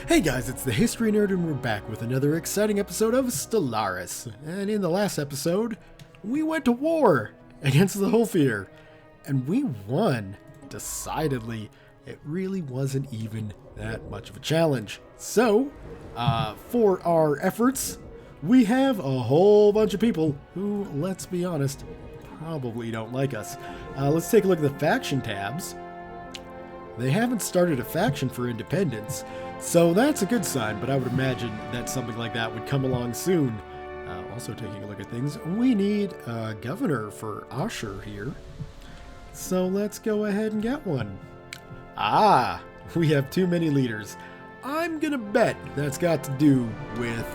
Hey guys, it's the History Nerd and we're back with another exciting episode of Stellaris. And in the last episode, we went to war against the Hulfir. And we won. Decidedly, it really wasn't even that much of a challenge. So, for our efforts, we have a whole bunch of people who, let's be honest, probably don't like us. Let's take a look at the faction tabs. They haven't started a faction for independence, so that's a good sign, but I would imagine that something like that would come along soon. Also taking a look at things, we need a governor for Asher here. So let's go ahead and get one. Ah, we have too many leaders. I'm gonna bet that's got to do with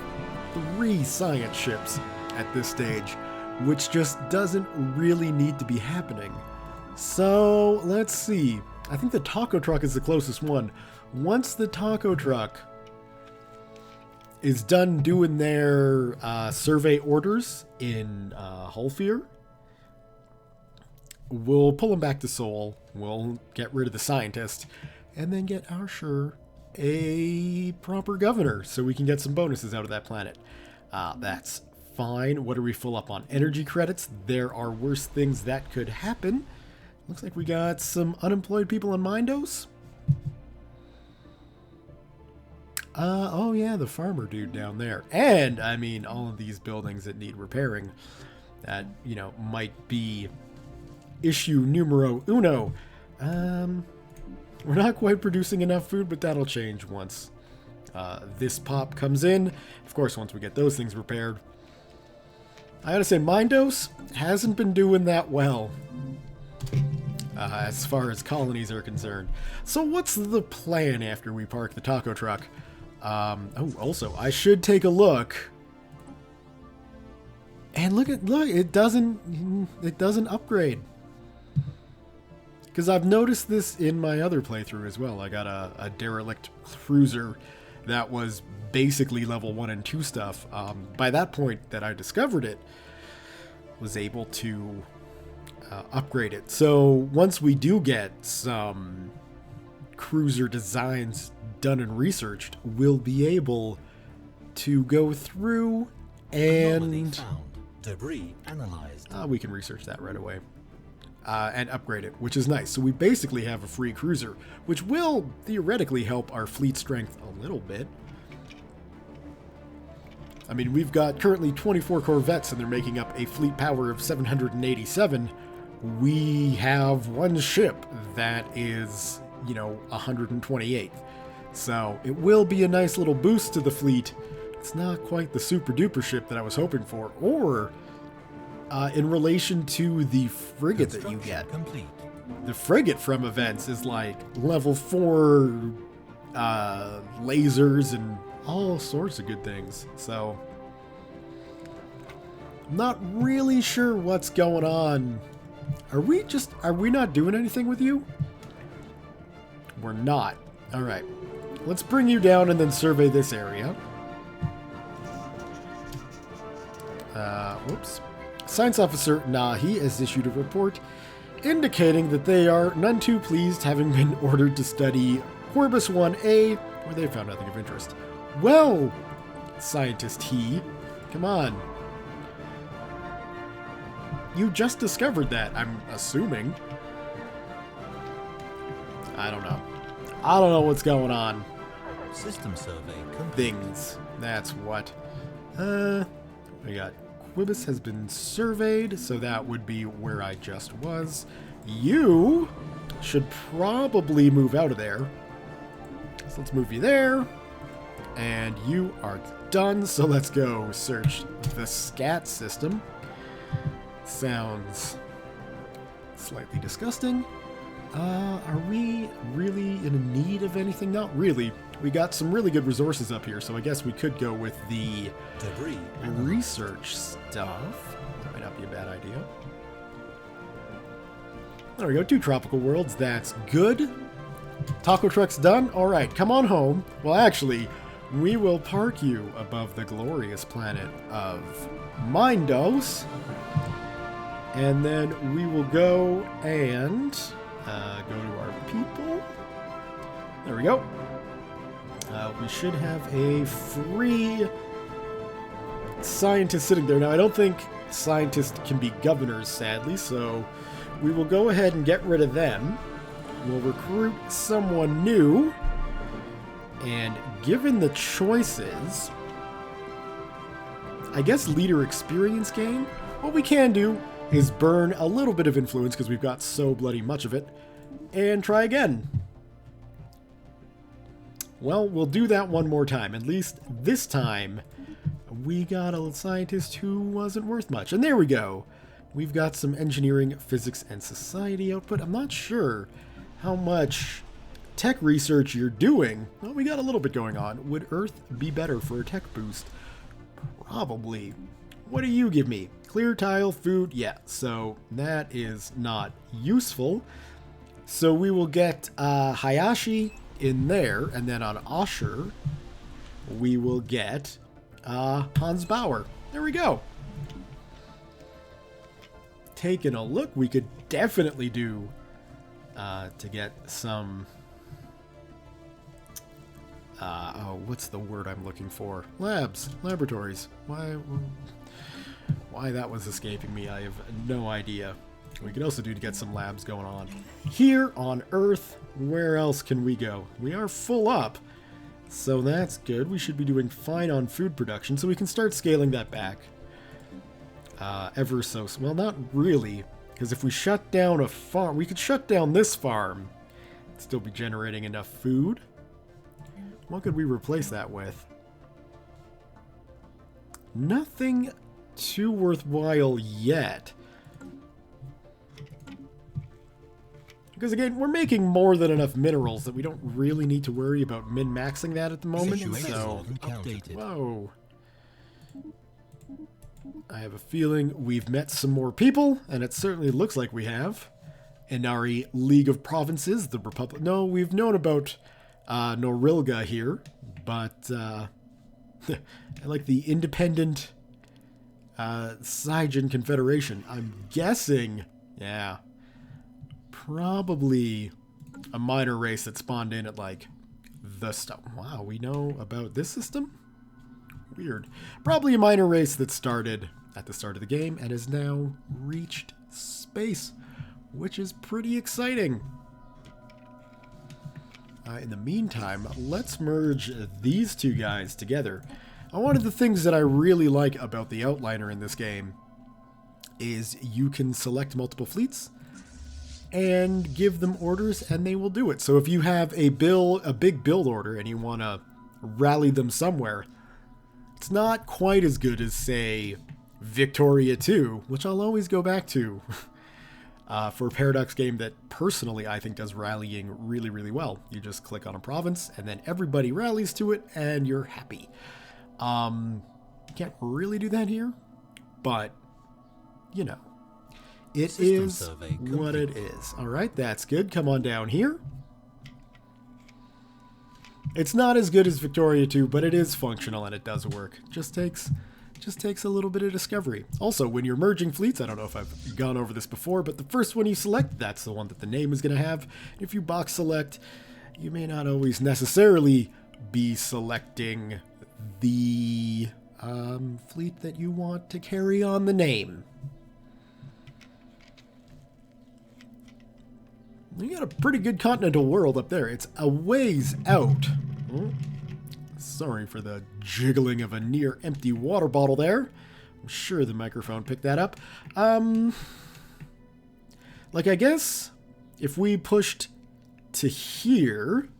3 science ships at this stage, which just doesn't really need to be happening. So let's see. I think the taco truck is the closest one. Once the taco truck is done doing their survey orders in Hulfir, we'll pull them back to Sol. We'll get rid of the scientist and then get Asher a proper governor so we can get some bonuses out of that planet. That's fine. What are we full up on? Energy credits. There are worse things that could happen. Looks like we got some unemployed people on Mindos. Oh yeah, the farmer dude down there. And, I mean, all of these buildings that need repairing that, you know, might be issue numero uno. We're not quite producing enough food, but that'll change once this pop comes in. Of course, once we get those things repaired. I gotta say, Mindos hasn't been doing that well. As far as colonies are concerned. So what's the plan after we park the taco truck? Oh, also, I should take a look. And look, it doesn't upgrade. Because I've noticed this in my other playthrough as well. I got a derelict cruiser that was basically level 1 and 2 stuff. By that point that I discovered it, was able to upgrade it. So once we do get some cruiser designs done and researched, we'll be able to go through and debris analyzed. We can research that right away and upgrade it, which is nice. So we basically have a free cruiser, which will theoretically help our fleet strength a little bit. I mean, we've got currently 24 corvettes and they're making up a fleet power of 787. We have one ship that is, you know, 128th. So it will be a nice little boost to the fleet. It's not quite the super duper ship that I was hoping for. Or in relation to the frigate that you get. Complete. The frigate from events is like level 4 lasers and all sorts of good things. So I'm not really sure what's going on. Are we not doing anything with you? We're not. Alright. Let's bring you down and then survey this area. Whoops. Science officer Nahi has issued a report indicating that they are none too pleased having been ordered to study Corbus 1A, where they found nothing of interest. Well, scientist he, come on. You just discovered that, I'm assuming. I don't know. I don't know what's going on. System survey complete. Things. That's what. We got Quibus has been surveyed, so that would be where I just was. You should probably move out of there. So let's move you there. And you are done, so let's go search the SCAT system. Sounds slightly disgusting. Are we really in need of anything? Not really. We got some really good resources up here, so I guess we could go with the Debris research stuff. That might not be a bad idea. There we go, 2 tropical worlds. That's good. Taco truck's done. All right, come on home. Well, actually, we will park you above the glorious planet of Mindos. And then we will go and go to our people. There we go. We should have a free scientist sitting there. Now, I don't think scientists can be governors, sadly, so we will go ahead and get rid of them. We'll recruit someone new, and given the choices, I guess leader experience gain. What we can do is burn a little bit of influence because we've got so bloody much of it, and try again. Well, we'll do that one more time. At least this time, we got a scientist who wasn't worth much. And there we go. We've got some engineering, physics, and society output. I'm not sure how much tech research you're doing. Well, we got a little bit going on. Would Earth be better for a tech boost? Probably. What do you give me? Clear tile, food? Yeah, so that is not useful. So we will get Hayashi in there, and then on Asher, we will get Hans Bauer. There we go. Taking a look, we could definitely do to get some what's the word I'm looking for? Laboratories. Why that was escaping me, I have no idea. We could also do to get some labs going on. Here on Earth, where else can we go? We are full up, so that's good. We should be doing fine on food production, so we can start scaling that back. Ever so... Well, not really, because if we shut down a farm... We could shut down this farm. Still be generating enough food. What could we replace that with? Nothing too worthwhile yet. Because again, we're making more than enough minerals that we don't really need to worry about min-maxing that at the moment. So, whoa. I have a feeling we've met some more people, and it certainly looks like we have. Inari League of Provinces, the Republic. No, we've known about Norilga here, but I like the Independent Saijan Confederation. I'm guessing, yeah, probably a minor race that spawned in at like the stuff. Wow, we know about this system? Weird. Probably a minor race that started at the start of the game and has now reached space, which is pretty exciting. In the meantime, let's merge these two guys together. One of the things that I really like about the Outliner in this game is you can select multiple fleets and give them orders and they will do it. So if you have a big build order and you want to rally them somewhere, it's not quite as good as, say, Victoria 2, which I'll always go back to for a Paradox game that personally I think does rallying really, really well. You just click on a province and then everybody rallies to it and you're happy. Can't really do that here, but, you know, it is what it is. All right, that's good. Come on down here. It's not as good as Victoria 2, but it is functional and it does work. Just takes a little bit of discovery. Also, when you're merging fleets, I don't know if I've gone over this before, but the first one you select, that's the one that the name is going to have. If you box select, you may not always necessarily be selecting the fleet that you want to carry on the name. You got a pretty good continental world up there. It's a ways out. Oh, sorry for the jiggling of a near empty water bottle there. I'm sure the microphone picked that up. Like, I guess if we pushed to here...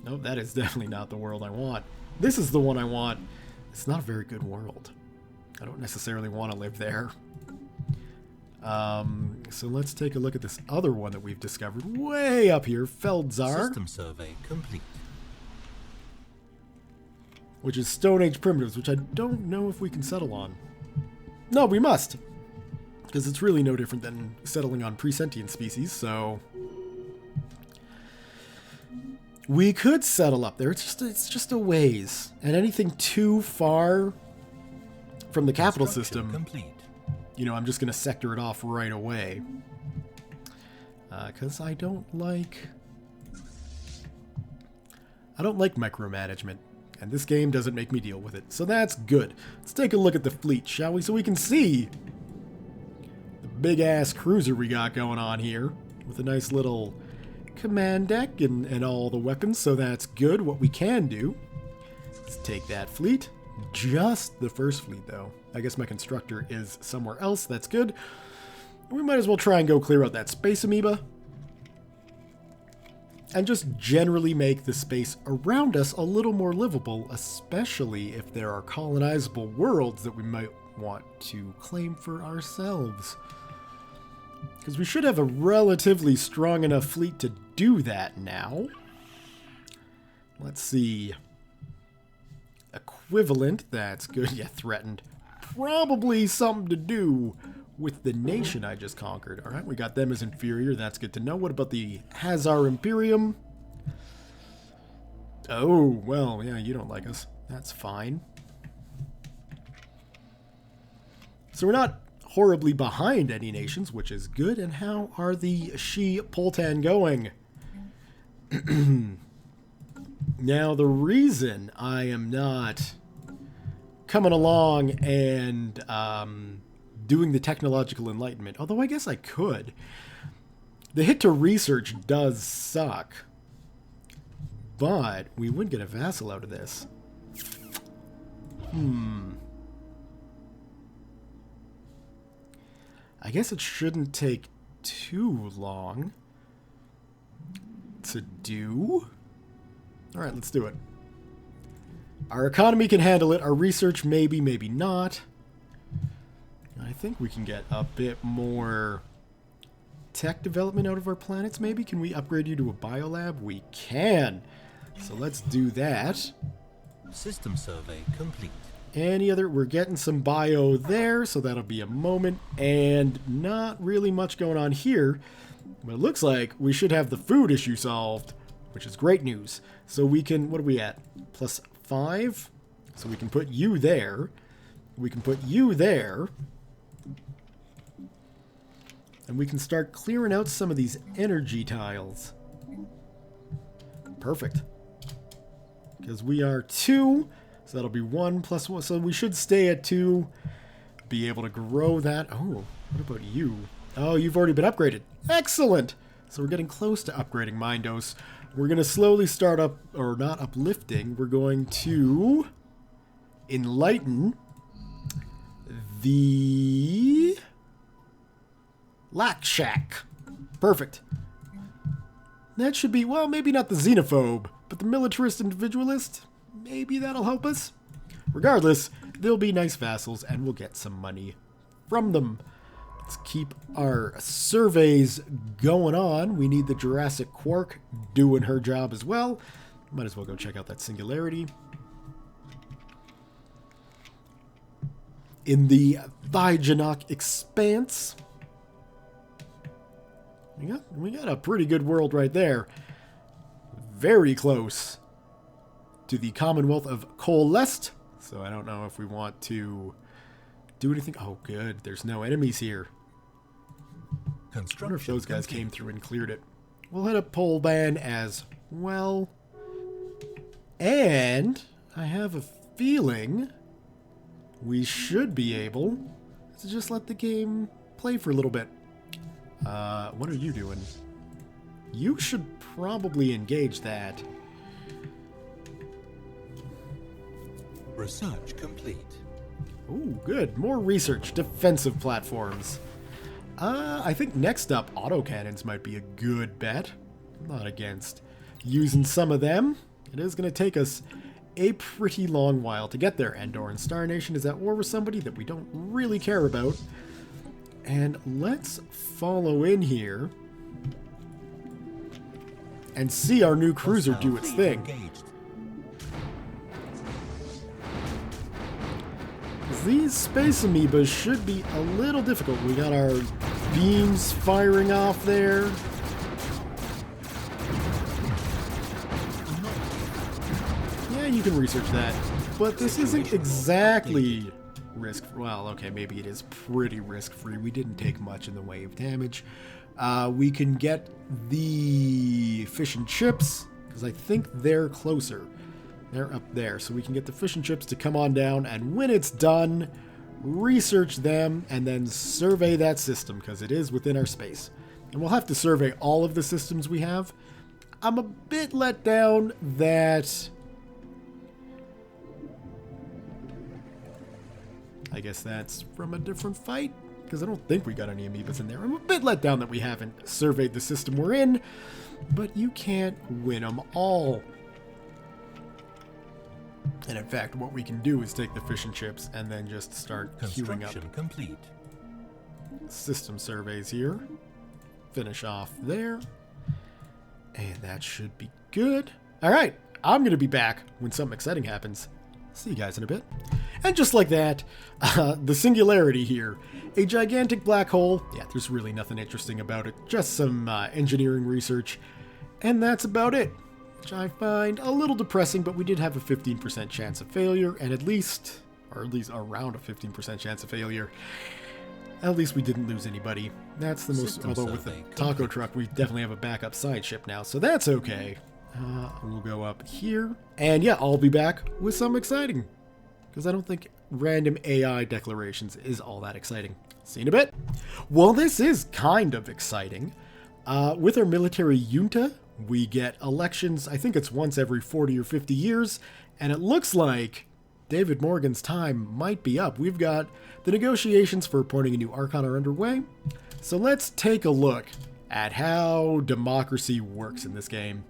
No, that is definitely not the world I want. This is the one I want. It's not a very good world. I don't necessarily want to live there. So let's take a look at this other one that we've discovered way up here, Feldzar. System survey complete. Which is Stone Age primitives, which I don't know if we can settle on. No, we must. Because it's really no different than settling on pre-sentient species, so... We could settle up there. It's just a ways. And anything too far from the capital system... Complete. You know, I'm just going to sector it off right away. Because I don't like I don't like micromanagement, and this game doesn't make me deal with it, so that's good. Let's take a look at the fleet, shall we, so we can see the big-ass cruiser we got going on here, with a nice little command deck and all the weapons, so that's good. What we can do is take that fleet, just the first fleet, though. I guess my constructor is somewhere else, that's good. We might as well try and go clear out that space amoeba. And just generally make the space around us a little more livable, especially if there are colonizable worlds that we might want to claim for ourselves. Because we should have a relatively strong enough fleet to do that now. Let's see. Equivalent, that's good. Yeah, threatened. Probably something to do with the nation I just conquered. Alright, we got them as inferior. That's good to know. What about the Hazar Imperium? Oh, well, yeah, you don't like us. That's fine. So we're not horribly behind any nations, which is good. And how are the Shi Poltan going? Now, the reason I am not coming along and doing the technological enlightenment, although I guess I could. The hit to research does suck, but we would get a vassal out of this. I guess it shouldn't take too long to do. Alright, let's do it. Our economy can handle it. Our research maybe, maybe not. I think we can get a bit more tech development out of our planets, maybe? Can we upgrade you to a biolab? We can. So let's do that. System survey complete. Any other? We're getting some bio there, so that'll be a moment. And not really much going on here. But it looks like we should have the food issue solved, which is great news. So we can, what are we at? +5? So we can put you there. We can put you there. And we can start clearing out some of these energy tiles. Perfect. Because we are 2, so that'll be 1 + 1. So we should stay at 2. Be able to grow that. Oh, what about you? Oh, you've already been upgraded. Excellent! So we're getting close to upgrading Mindos. We're going to slowly start up, or not uplifting. We're going to enlighten the Lack Shack. Perfect. That should be, well, maybe not the xenophobe, but the militarist individualist. Maybe that'll help us. Regardless, they'll be nice vassals, and we'll get some money from them. Let's keep our surveys going on. We need the Jurassic Quark doing her job as well. Might as well go check out that singularity. In the Thigenok Expanse. We got a pretty good world right there. Very close to the Commonwealth of Coalest. So I don't know if we want to do anything. Oh, good. There's no enemies here. I wonder if those guys came through and cleared it. We'll hit a pole ban as well. And I have a feeling we should be able to just let the game play for a little bit. What are you doing? You should probably engage that. Research complete. Ooh, good. More research. Defensive platforms. I think next up, autocannons might be a good bet. I'm not against using some of them. It is going to take us a pretty long while to get there. Andoran Star Nation is at war with somebody that we don't really care about. And let's follow in here and see our new cruiser do its thing. These space amoebas should be a little difficult. We got our beams firing off there. Yeah, you can research that. But this isn't exactly risk. Well, okay, maybe it is pretty risk-free. We didn't take much in the way of damage. We can get the fish and chips because I think they're closer. They're up there, so we can get the fish and chips to come on down, and when it's done, research them, and then survey that system, because it is within our space. And we'll have to survey all of the systems we have. I'm a bit let down that... I guess that's from a different fight, because I don't think we got any amoebas in there. I'm a bit let down that we haven't surveyed the system we're in, but you can't win them all. And in fact, what we can do is take the fish and chips and then just start queuing up. Construction complete. System surveys here. Finish off there. And that should be good. Alright, I'm going to be back when something exciting happens. See you guys in a bit. And just like that, the singularity here. A gigantic black hole. Yeah, there's really nothing interesting about it. Just some engineering research. And that's about it. Which I find a little depressing, but we did have a 15% chance of failure, and at least around a 15% chance of failure. At least we didn't lose anybody. That's the most, System although with the survey taco complete. truck, we definitely have a backup side ship now, so that's okay. We'll go up here, and yeah, I'll be back with some exciting, because I don't think random AI declarations is all that exciting. See you in a bit. Well, this is kind of exciting. With our military junta, we get elections, I think it's once every 40 or 50 years, and it looks like David Morgan's time might be up. We've got the negotiations for appointing a new Archon are underway, so let's take a look at how democracy works in this game.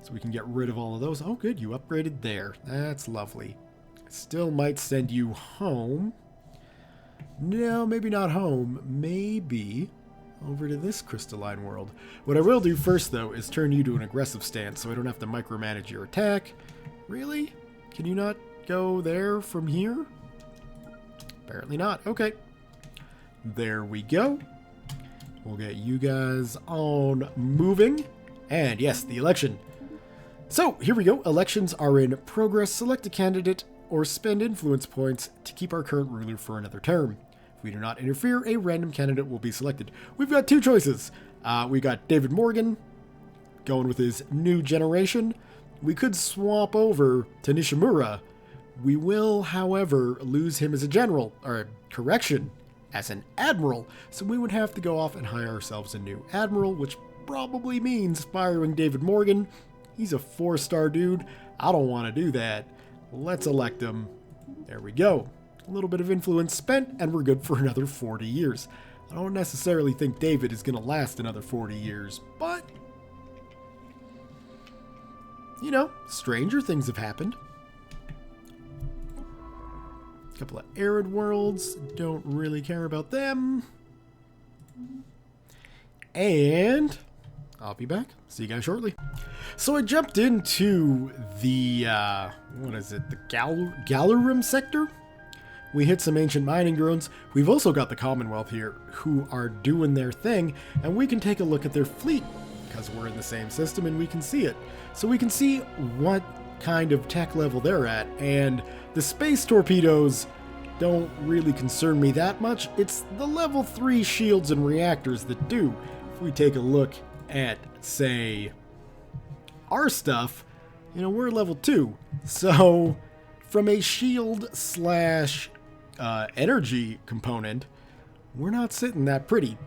So we can get rid of all of those. Oh good, you upgraded there. That's lovely. Still might send you home. No, maybe not home. Maybe over to this crystalline world. What I will do first, though, is turn you to an aggressive stance so I don't have to micromanage your attack. Really? Can you not go there from here? Apparently not. Okay. There we go. We'll get you guys on moving. And yes, the election. So, here we go. Elections are in progress. Select a candidate or spend influence points to keep our current ruler for another term. If we do not interfere, a random candidate will be selected. We've got two choices. We got David Morgan going with his new generation. We could swap over to Nishimura. We will, however, lose him as a general, or correction, as an admiral. So we would have to go off and hire ourselves a new admiral, which probably means firing David Morgan. He's a 4-star dude. I don't want to do that. Let's elect him. There we go. A little bit of influence spent, and we're good for another 40 years. I don't necessarily think David is going to last another 40 years, but, you know, stranger things have happened. A couple of arid worlds, don't really care about them. And I'll be back. See you guys shortly. So I jumped into the, what is it, the Galarum sector? We hit some ancient mining drones. We've also got the Commonwealth here who are doing their thing, and we can take a look at their fleet because we're in the same system and we can see it. So we can see what kind of tech level they're at, and the space torpedoes don't really concern me that much. It's the level 3 shields and reactors that do. If we take a look at, say, our stuff, you know, we're level 2. So from a shield slash energy component, we're not sitting that pretty,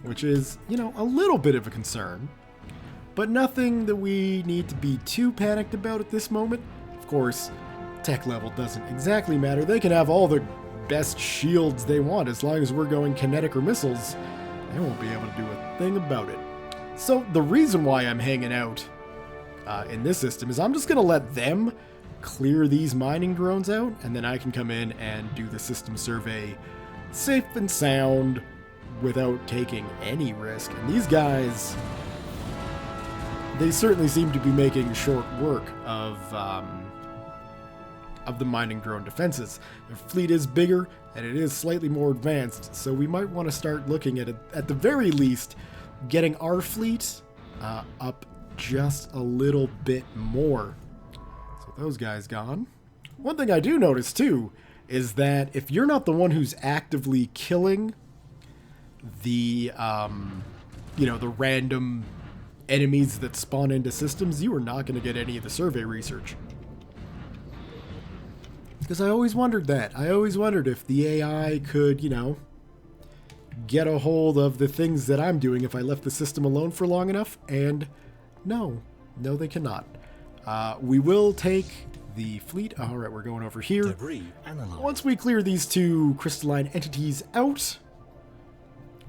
which is, you know, a little bit of a concern, but nothing that we need to be too panicked about at this moment. Of course, tech level doesn't exactly matter. They can have all the best shields they want as long as we're going kinetic or missiles. They won't be able to do a thing about it. So the reason why I'm hanging out in this system is I'm just going to let them clear these mining drones out, and then I can come in and do the system survey safe and sound without taking any risk. And these guys, they certainly seem to be making short work of the mining drone defenses. Their fleet is bigger and it is slightly more advanced, so we might want to start looking at the very least, getting our fleet up just a little bit more. So those guys gone. One thing I do notice too is that if you're not the one who's actively killing the you know, the random enemies that spawn into systems, you are not going to get any of the survey research. Because I always wondered that. I always wondered if the AI could, you know, get a hold of the things that I'm doing if I left the system alone for long enough, and no, they cannot. We will take the fleet. All right, we're going over here. Debris analyzed. Once we clear these two crystalline entities out,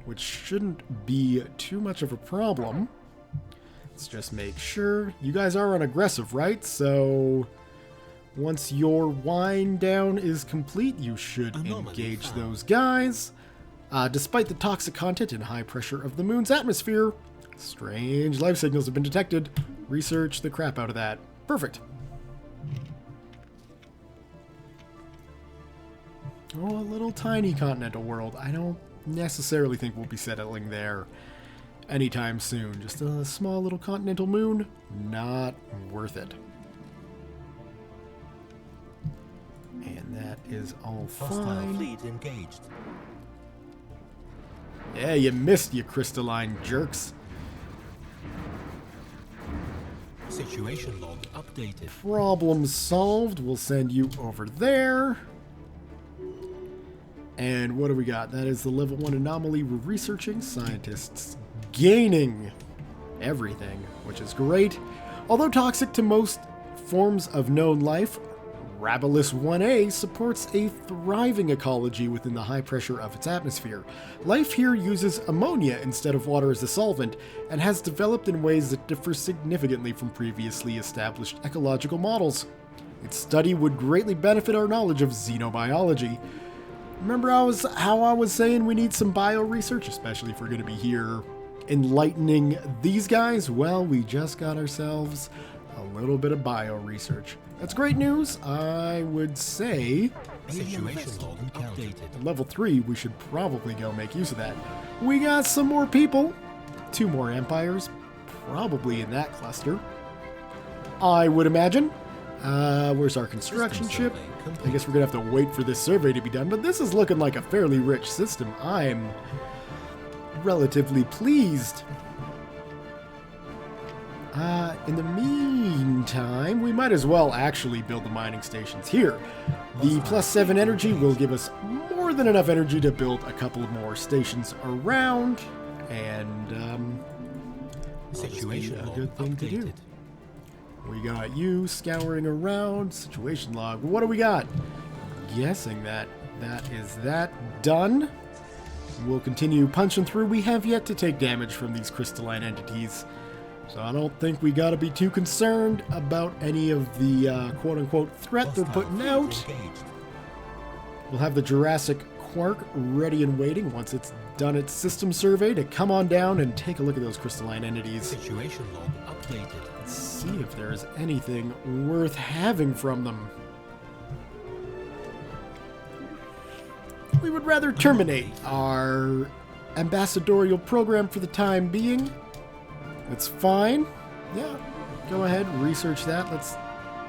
which shouldn't be too much of a problem, let's just make sure. You guys are on aggressive, right? So once your wind down is complete, you should engage those guys. Despite the toxic content and high pressure of the moon's atmosphere, strange life signals have been detected. Research the crap out of that. Perfect. Oh, a little tiny continental world. I don't necessarily think we'll be settling there anytime soon. Just a small little continental moon. Not worth it. And that is all Hostile fine. fleet engaged. Yeah, you missed, you crystalline jerks. Situation log updated. Problem solved. We'll send you over there. And what do we got? That is the level 1 anomaly we're researching. Scientists gaining everything, which is great. Although toxic to most forms of known life, Rabilis 1A supports a thriving ecology within the high pressure of its atmosphere. Life here uses ammonia instead of water as a solvent, and has developed in ways that differ significantly from previously established ecological models. Its study would greatly benefit our knowledge of xenobiology. Remember how I was saying we need some bio research, especially if we're going to be here enlightening these guys? Well, we just got ourselves a little bit of bio research. That's great news. I would say Situation log updated. at level 3 we should probably go make use of that. We got some more people. 2 more empires, probably in that cluster, I would imagine. Where's our construction ship? I guess we're gonna have to wait for this survey to be done, but this is looking like a fairly rich system. I'm relatively pleased. In the meantime, we might as well actually build the mining stations here. The +7 energy will give us more than enough energy to build a couple more stations around, and Situation a log good thing to do. updated. We got you scouring around. Situation log. What do we got? Guessing that is that done. We'll continue punching through. We have yet to take damage from these crystalline entities, so I don't think we gotta be too concerned about any of the quote-unquote threat they're Hostile putting fleet out. engaged. We'll have the Jurassic Quark ready and waiting once it's done its system survey to come on down and take a look at those crystalline entities. Situation log updated. Let's see if there's anything worth having from them. We would rather terminate our ambassadorial program for the time being. That's fine. Yeah, go ahead, research that. Let's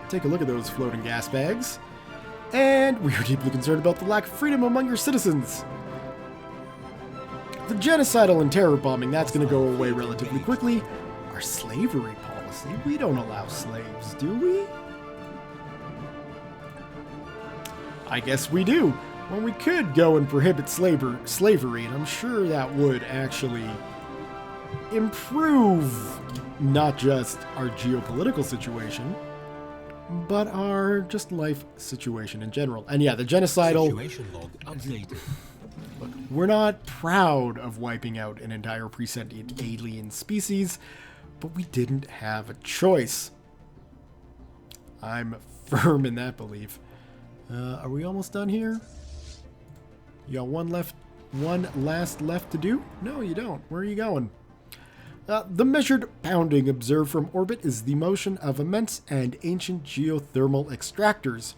take a look at those floating gas bags. And we are deeply concerned about the lack of freedom among your citizens. The genocidal and terror bombing, that's going to go away relatively quickly. Our slavery policy, we don't allow slaves, do we? I guess we do. Well, we could go and prohibit slavery, and I'm sure that would actually improve not just our geopolitical situation, but our just life situation in general. And yeah, the genocidal... Situation log updated. Look, we're not proud of wiping out an entire presentient alien species, but we didn't have a choice. I'm firm in that belief. Are we almost done here? You got one last left to do? No, you don't. Where are you going? The measured pounding observed from orbit is the motion of immense and ancient geothermal extractors,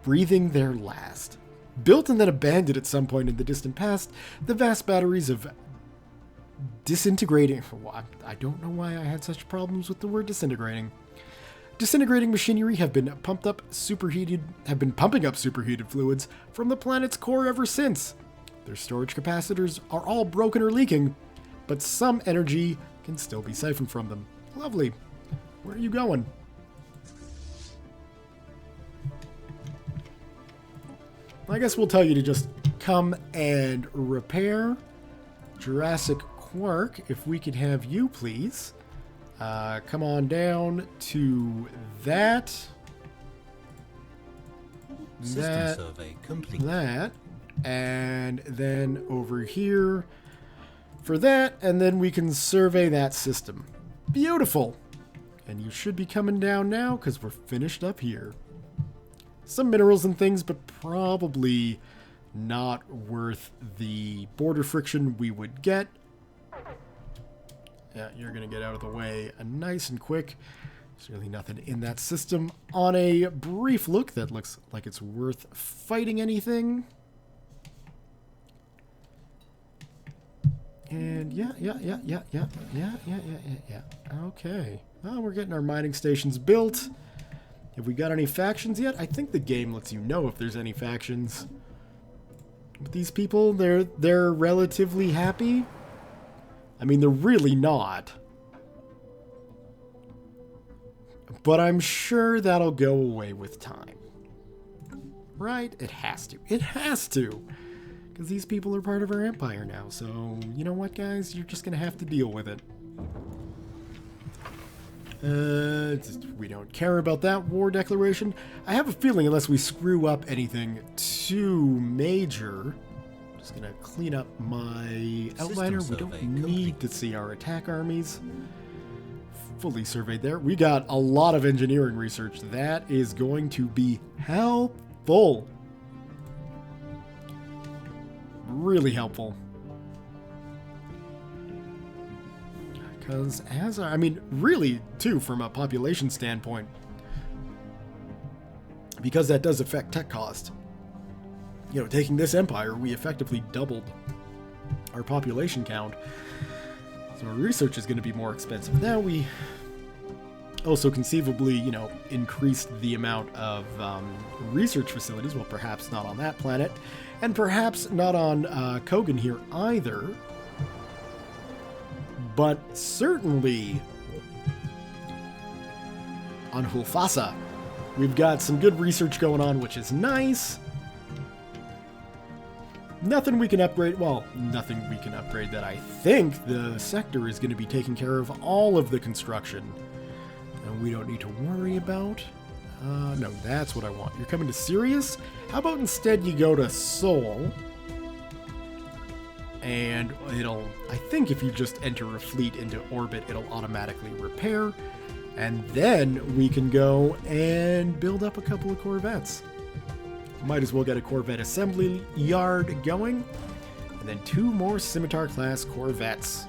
breathing their last. Built and then abandoned at some point in the distant past, the vast batteries of disintegrating... I don't know why I had such problems with the word disintegrating. Disintegrating machinery have been pumping up superheated fluids from the planet's core ever since. Their storage capacitors are all broken or leaking, but some energy can still be siphoned from them. Lovely. Where are you going? I guess we'll tell you to just come and repair. Jurassic Quark, if we could have you, please. Come on down to that. System survey complete. That. And then over here for that. And then we can survey that system. Beautiful. And you should be coming down now because we're finished up here. Some minerals and things, but probably not worth the border friction we would get. Yeah, you're going to get out of the way nice and quick. There's really nothing in that system. On a brief look, that looks like it's worth fighting anything. And yeah. Okay. Well, we're getting our mining stations built. Have we got any factions yet? I think the game lets you know if there's any factions. But these people, they're relatively happy. I mean, they're really not. But I'm sure that'll go away with time. Right? It has to. It has to. Because these people are part of our empire now. So, you know what, guys? You're just going to have to deal with it. We don't care about that war declaration. I have a feeling unless we screw up anything too major, I'm just gonna clean up my outliner. We don't need to see our attack armies fully surveyed there. We got a lot of engineering research. That is going to be helpful. Really helpful. Because I mean, really, too, from a population standpoint, because that does affect tech cost. You know, taking this empire, we effectively doubled our population count. So our research is going to be more expensive. Now we also conceivably, you know, increased the amount of research facilities. Well, perhaps not on that planet, and perhaps not on Kogan here either. But certainly on Hulfasa, we've got some good research going on, which is nice. Nothing we can upgrade. Well, nothing we can upgrade that I think the sector is going to be taking care of all of the construction. And we don't need to worry about. No, that's what I want. You're coming to Sirius? How about instead you go to Sol? And it'll, I think if you just enter a fleet into orbit, it'll automatically repair. And then we can go and build up a couple of Corvettes. Might as well get a Corvette assembly yard going. And then 2 more Scimitar-class Corvettes.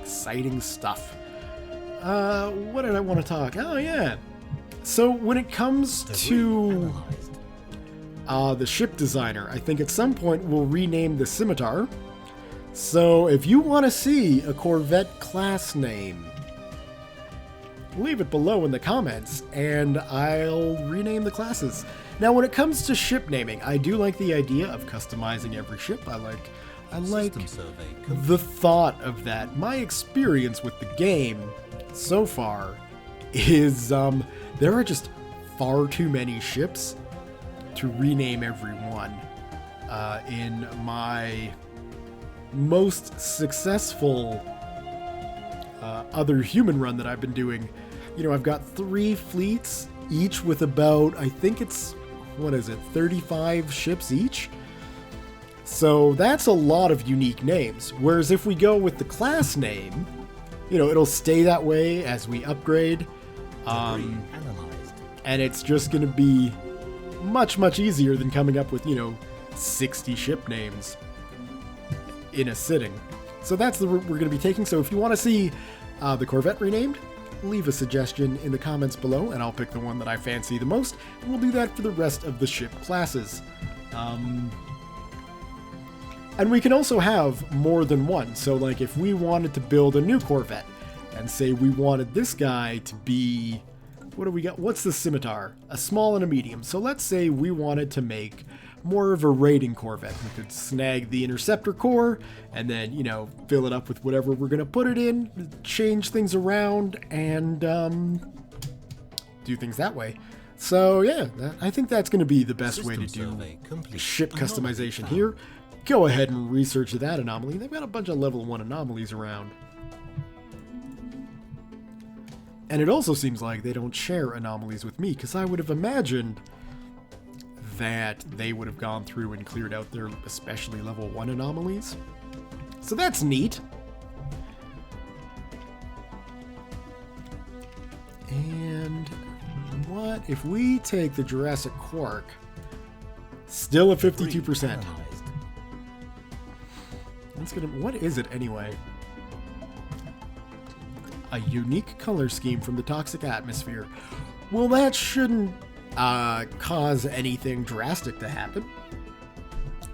Exciting stuff. What did I want to talk? Oh, yeah. So when it comes to the ship designer, I think at some point we'll rename the Scimitar. So if you want to see a Corvette class name, leave it below in the comments and I'll rename the classes. Now when it comes to ship naming, I do like the idea of customizing every ship. I like the thought of that. My experience with the game so far is there are just far too many ships to rename every one. In my most successful other human run that I've been doing, you know, I've got 3 fleets, each with about, I think it's, 35 ships each? So that's a lot of unique names. Whereas if we go with the class name, you know, it'll stay that way as we upgrade. And it's just going to be much, much easier than coming up with, you know, 60 ship names in a sitting. So that's the route we're going to be taking. So if you want to see the Corvette renamed, leave a suggestion in the comments below and I'll pick the one that I fancy the most, and we'll do that for the rest of the ship classes. And we can also have more than one. So like if we wanted to build a new Corvette and say we wanted this guy to be, what do we got? What's the Scimitar? A small and a medium. So let's say we wanted to make more of a raiding corvette. We could snag the interceptor core and then, you know, fill it up with whatever we're going to put it in, change things around, and do things that way. So yeah, I think that's going to be the best way to do ship customization here. Go ahead and research that anomaly. They've got a bunch of level 1 anomalies around. And it also seems like they don't share anomalies with me, because I would have imagined that they would have gone through and cleared out their especially level 1 anomalies. So that's neat. And what if we take the Jurassic Quark? Still at 52%. That's gonna, what is it anyway? A unique color scheme from the toxic atmosphere. Well, that shouldn't cause anything drastic to happen.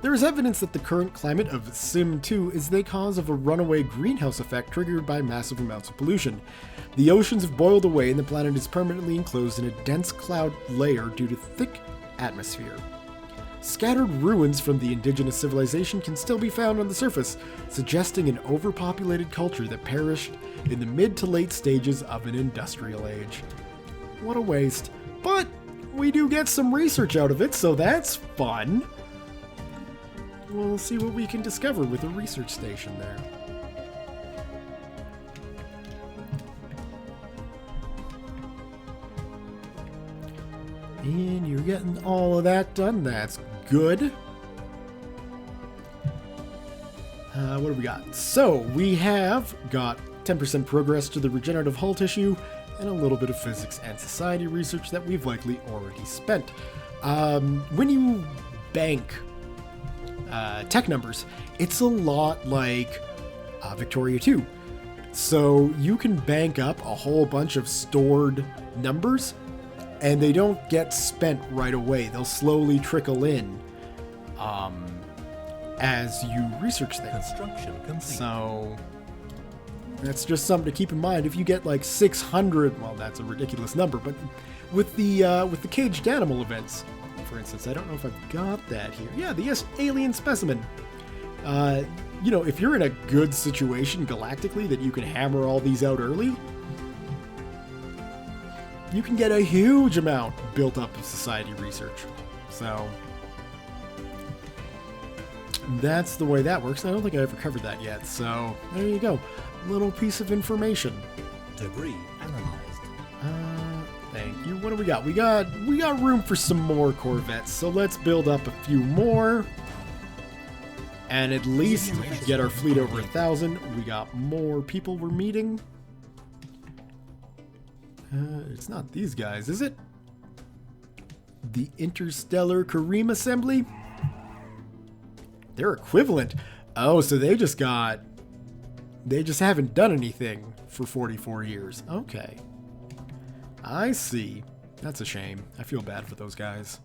There is evidence that the current climate of Sim 2 is the cause of a runaway greenhouse effect triggered by massive amounts of pollution. The oceans have boiled away and the planet is permanently enclosed in a dense cloud layer due to thick atmosphere. Scattered ruins from the indigenous civilization can still be found on the surface, suggesting an overpopulated culture that perished in the mid to late stages of an industrial age. What a waste. But we do get some research out of it, so that's fun. We'll see what we can discover with a research station there. And you're getting all of that done. That's good. What do we got? So we have got 10% progress to the regenerative hull tissue and a little bit of physics and society research that we've likely already spent. When you bank tech numbers, it's a lot like Victoria 2. So you can bank up a whole bunch of stored numbers and they don't get spent right away. They'll slowly trickle in as you research things. Construction complete. So that's just something to keep in mind. If you get like 600, well, that's a ridiculous number, but with the caged animal events, for instance, I don't know if I've got that here. Yeah, the alien specimen. You know, if you're in a good situation galactically that you can hammer all these out early, you can get a huge amount built up of society research. So that's the way that works. I don't think I ever covered that yet. So there you go. Little piece of information. Debris analyzed. Thank you. What do we got? We got room for some more Corvettes. So let's build up a few more. And at least get our fleet over 1,000. We got more people we're meeting. It's not these guys, is it? The Interstellar Kareem Assembly? They're equivalent. Oh, so they just haven't done anything for 44 years. Okay. I see. That's a shame. I feel bad for those guys.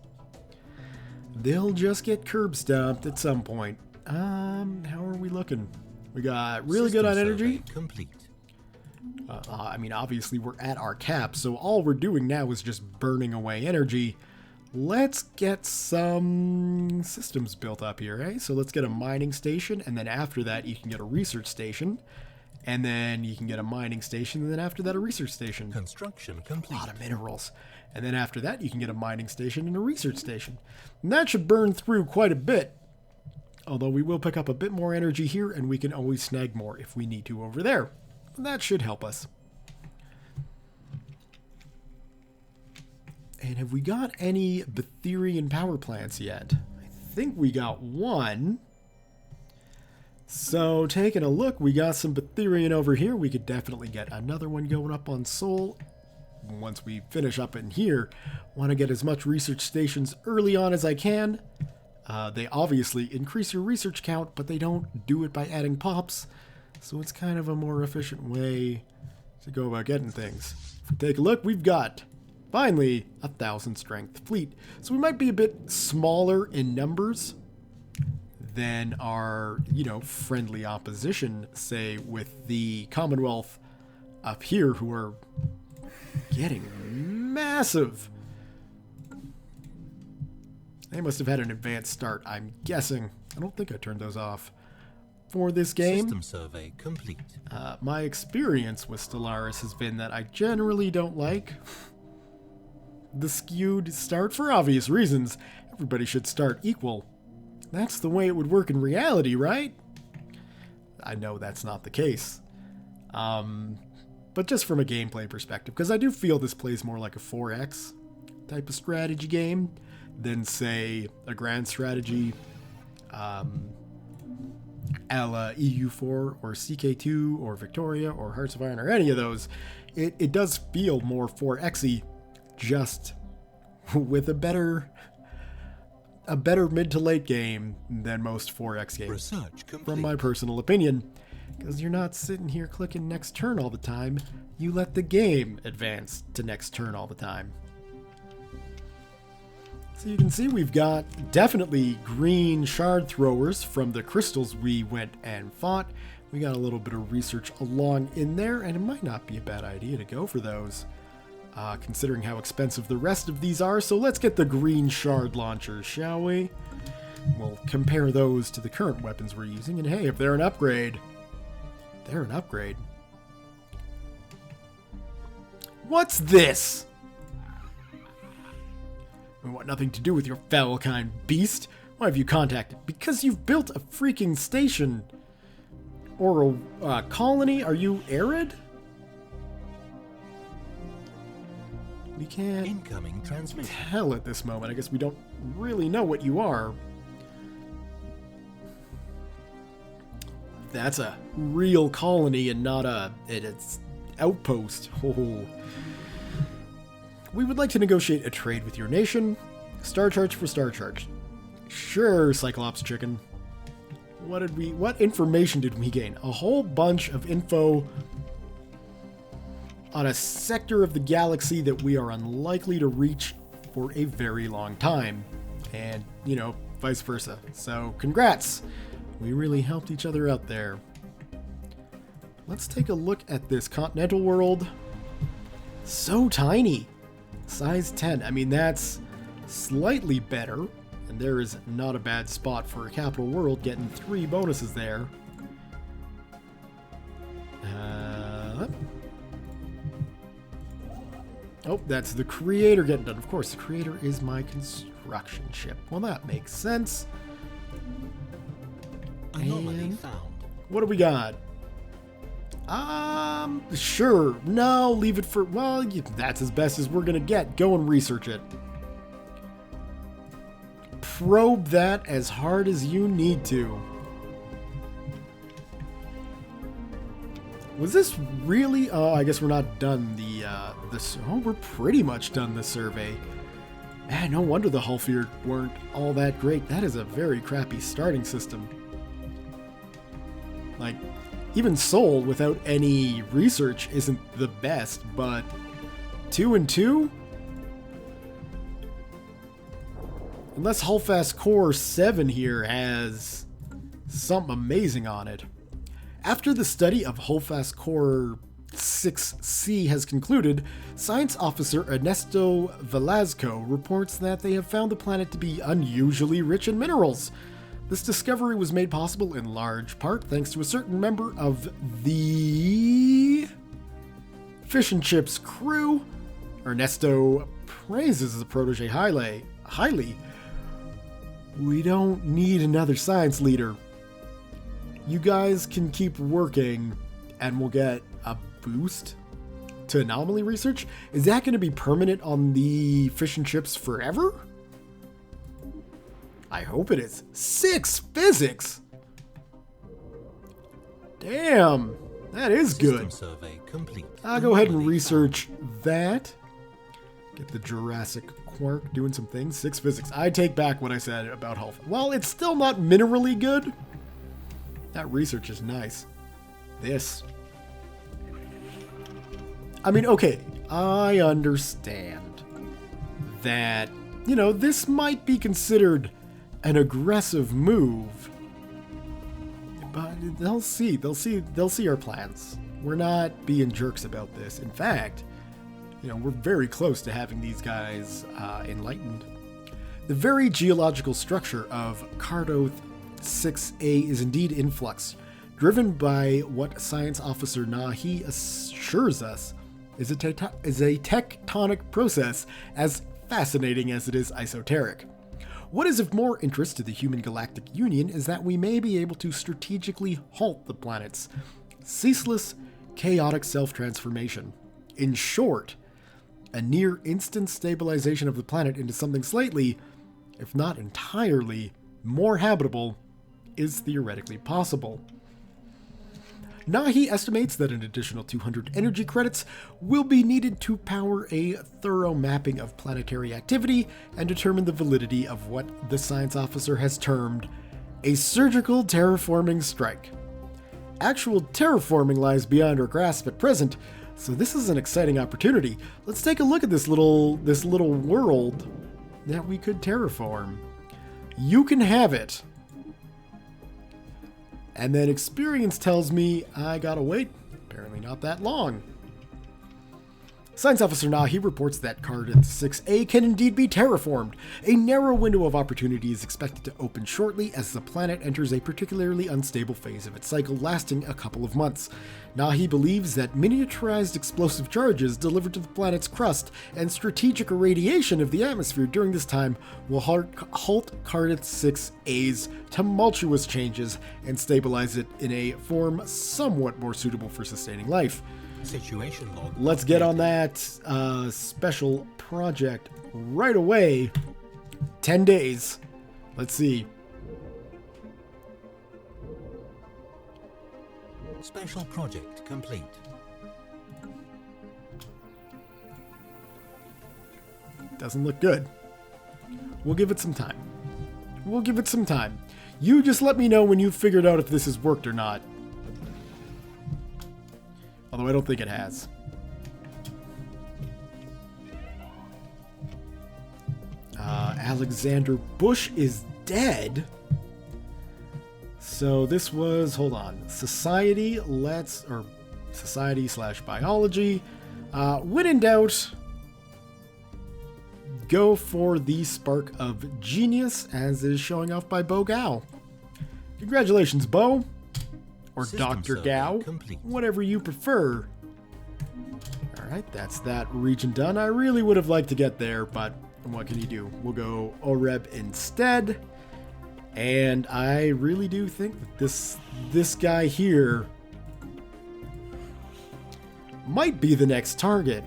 They'll just get curb stomped at some point. How are we looking? We got really good on energy. Complete. I mean, obviously we're at our cap, so all we're doing now is just burning away energy. Let's get some systems built up here, eh? So let's get a mining station, and then after that you can get a research station, and then you can get a mining station, and then after that a research station. Construction complete. A lot of minerals. And then after that you can get a mining station and a research station. And that should burn through quite a bit. Although we will pick up a bit more energy here, and we can always snag more if we need to over there. That should help us. And have we got any Betherian power plants yet? I think we got one. So taking a look, we got some Betherian over here. We could definitely get another one going up on Sol. Once we finish up in here, want to get as much research stations early on as I can. They obviously increase your research count, but they don't do it by adding pops. So it's kind of a more efficient way to go about getting things. If we take a look, we've got, finally, 1,000 strength fleet. So we might be a bit smaller in numbers than our, friendly opposition, say, with the Commonwealth up here, who are getting massive. They must have had an advanced start, I'm guessing. I don't think I turned those off. For this game, System survey complete. my experience with Stellaris has been that I generally don't like the skewed start for obvious reasons. Everybody should start equal. That's the way it would work in reality, right? I know that's not the case. But just from a gameplay perspective, because I do feel this plays more like a 4X type of strategy game than, say, a grand strategy a la EU4 or CK2 or Victoria or Hearts of Iron or any of those. It does feel more 4X-y, just with a better mid to late game than most 4X games. Research complete. From my personal opinion, because you're not sitting here clicking next turn all the time. You let the game advance to next turn all the time. So you can see we've got definitely green shard throwers from the crystals we went and fought. We got a little bit of research along in there, and it might not be a bad idea to go for those, considering how expensive the rest of these are. So let's get the green shard launchers, shall we? We'll compare those to the current weapons we're using, and hey, if they're an upgrade, they're an upgrade. What's this? We want nothing to do with your foul kind, beast. Why have you contacted? Because you've built a freaking station. Or a colony? Are you arid? We can't Incoming transmission. tell at this moment. I guess we don't really know what you are. That's a real colony and not it's outpost. Oh. We would like to negotiate a trade with your nation. Star charge for star charge. Sure, Cyclops chicken. What information did we gain? A whole bunch of info on a sector of the galaxy that we are unlikely to reach for a very long time. And, you know, vice versa. So, congrats! We really helped each other out there. Let's take a look at this continental world. So tiny! Size 10. I mean, that's slightly better. And there is not a bad spot for a capital world, getting 3 bonuses there. Oh, that's the creator getting done. Of course, the creator is my construction ship. Well, that makes sense. Anomaly And found. what do we got? Sure. No, leave it for... Well, that's as best as we're gonna get. Go and research it. Probe that as hard as you need to. Was this really... Oh, I guess we're not done oh, we're pretty much done the survey. Man, no wonder the Hullfield weren't all that great. That is a very crappy starting system. Like, even Sol without any research isn't the best, but 2 and 2? Unless Hullfast Core 7 here has something amazing on it. After the study of Hullfast Core 6C has concluded, Science Officer Ernesto Velasco reports that they have found the planet to be unusually rich in minerals. This discovery was made possible in large part thanks to a certain member of the Fish and Chips crew. Ernesto praises the protege highly. We don't need another science leader. You guys can keep working and we'll get a boost to anomaly research. Is that going to be permanent on the Fish and Chips forever? I hope it is. 6 physics! Damn, that is good. System survey complete. I'll go ahead and Anomaly research that. Get the Jurassic Quark doing some things. 6 physics. I take back what I said about health. Well, it's still not minerally good. That research is nice. This. I mean, okay, I understand that, you know, this might be considered an aggressive move, but they'll see our plans. We're not being jerks about this. In fact, you know, we're very close to having these guys enlightened. The very geological structure of Cardo 6A is indeed in flux, driven by what Science Officer Nahi assures us is a tectonic process as fascinating as it is esoteric. What is of more interest to the human galactic union is that we may be able to strategically halt the planet's ceaseless, chaotic self-transformation. In short, a near-instant stabilization of the planet into something slightly, if not entirely, more habitable is theoretically possible. Nahi estimates that an additional 200 energy credits will be needed to power a thorough mapping of planetary activity and determine the validity of what the science officer has termed a surgical terraforming strike. Actual terraforming lies beyond our grasp at present, so this is an exciting opportunity. Let's take a look at this little world that we could terraform. You can have it. And then experience tells me I gotta wait. Apparently not that long. Science Officer Nahi reports that Cardiff 6A can indeed be terraformed. A narrow window of opportunity is expected to open shortly as the planet enters a particularly unstable phase of its cycle lasting a couple of months. Nahi believes that miniaturized explosive charges delivered to the planet's crust and strategic irradiation of the atmosphere during this time will halt Cardiff 6A's tumultuous changes and stabilize it in a form somewhat more suitable for sustaining life. Situation log. Let's get on that special project right away. 10 days. Let's see. Special project complete. Doesn't look good. We'll give it some time. We'll give it some time. You just let me know when you've figured out if this has worked or not. Although I don't think it has. Alexander Bush is dead. So this was, hold on, Society / Biology. When in doubt, go for the Spark of Genius, as is showing off by Bo Gao. Congratulations, Bo. Or System Dr. survey Gao, complete. whatever you prefer. Alright, that's that region done. I really would have liked to get there, but what can you do? We'll go Oreb instead. And I really do think that this guy here might be the next target.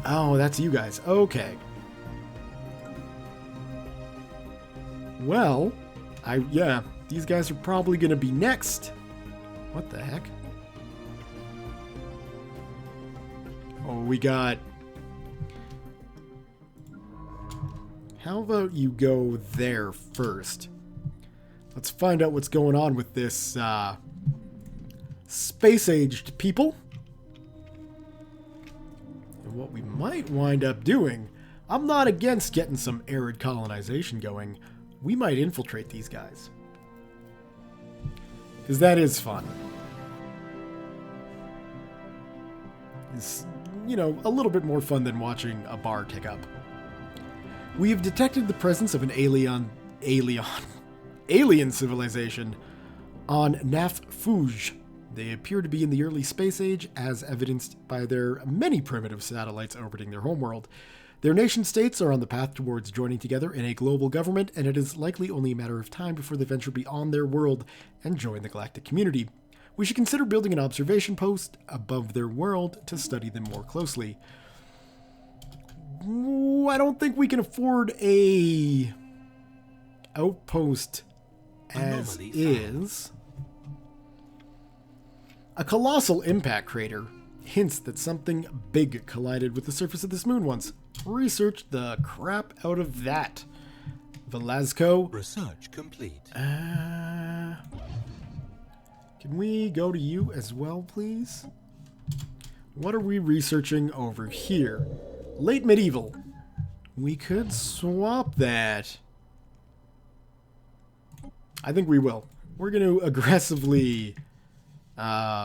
Oh, that's you guys. Okay. Well, yeah, these guys are probably going to be next. What the heck? Oh, we got... How about you go there first? Let's find out what's going on with this space-aged people. And what we might wind up doing, I'm not against getting some arid colonization going. We might infiltrate these guys. Because that is fun. It's, you know, a little bit more fun than watching a bar tick up. We have detected the presence of an alien civilization on Naf Fuj. They appear to be in the early space age, as evidenced by their many primitive satellites orbiting their homeworld. Their nation-states are on the path towards joining together in a global government, and it is likely only a matter of time before they venture beyond their world and join the galactic community. We should consider building an observation post above their world to study them more closely. I don't think we can afford a outpost as is. A colossal impact crater hints that something big collided with the surface of this moon once. Research the crap out of that. Velasco. Research complete. Can we go to you as well, please? What are we researching over here? Late medieval. We could swap that. I think we will. We're going to aggressively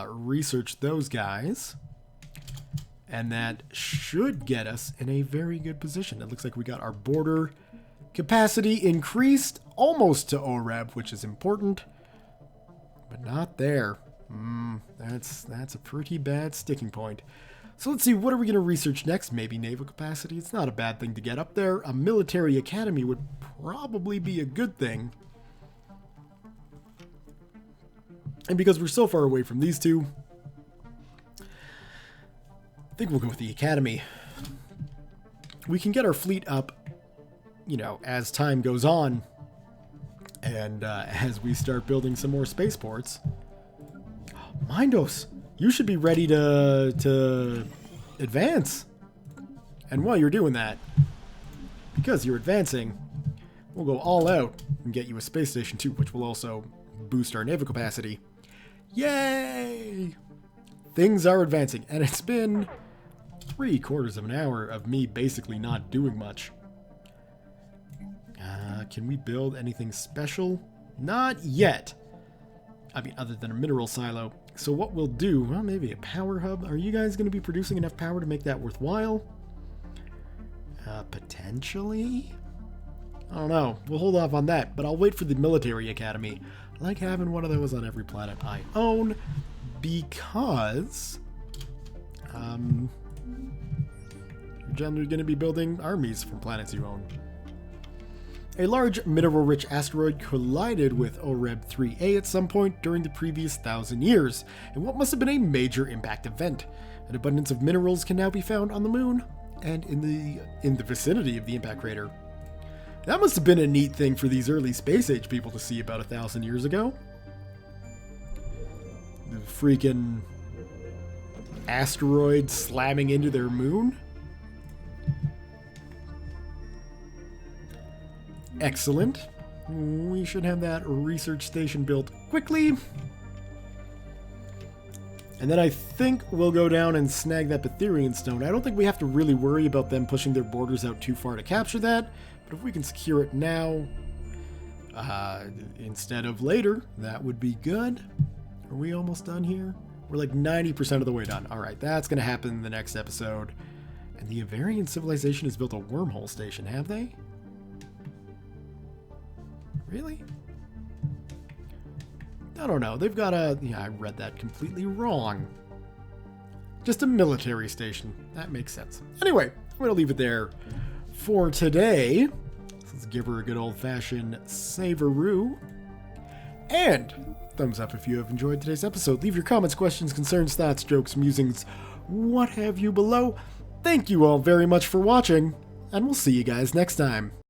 research those guys. And that should get us in a very good position. It looks like we got our border capacity increased almost to OREB, which is important, but not there. That's a pretty bad sticking point. So let's see, what are we going to research next? Maybe naval capacity. It's not a bad thing to get up there. A military academy would probably be a good thing. And because we're so far away from these two, I think we'll go with the academy. We can get our fleet up, you know, as time goes on, and as we start building some more spaceports. Mindos, you should be ready to advance. And while you're doing that, because you're advancing, we'll go all out and get you a space station too, which will also boost our naval capacity. Yay! Things are advancing, and it's been 3/4 of an hour of me basically not doing much. Can we build anything special? Not yet. I mean, other than a mineral silo. So what we'll do, well, maybe a power hub. Are you guys going to be producing enough power to make that worthwhile? Potentially? I don't know. We'll hold off on that, but I'll wait for the military academy. I like having one of those on every planet I own, because you're generally going to be building armies from planets you own. A large mineral-rich asteroid collided with OREB 3A at some point during the previous 1,000 years, in what must have been a major impact event. An abundance of minerals can now be found on the moon and in the vicinity of the impact crater. That must have been a neat thing for these early space age people to see about 1,000 years ago. The freaking asteroid slamming into their moon. Excellent. We should have that research station built quickly. And then I think we'll go down and snag that Betherian stone. I don't think we have to really worry about them pushing their borders out too far to capture that. But if we can secure it now, instead of later, that would be good. Are we almost done here? We're like 90% of the way done. All right, that's going to happen in the next episode. And the Avarian civilization has built a wormhole station, have they? Really? I don't know. They've got a... Yeah, I read that completely wrong. Just a military station. That makes sense. Anyway, I'm going to leave it there for today. Let's give her a good old-fashioned save-a-roo. And thumbs up if you have enjoyed today's episode. Leave your comments, questions, concerns, thoughts, jokes, musings, what have you below. Thank you all very much for watching, and we'll see you guys next time.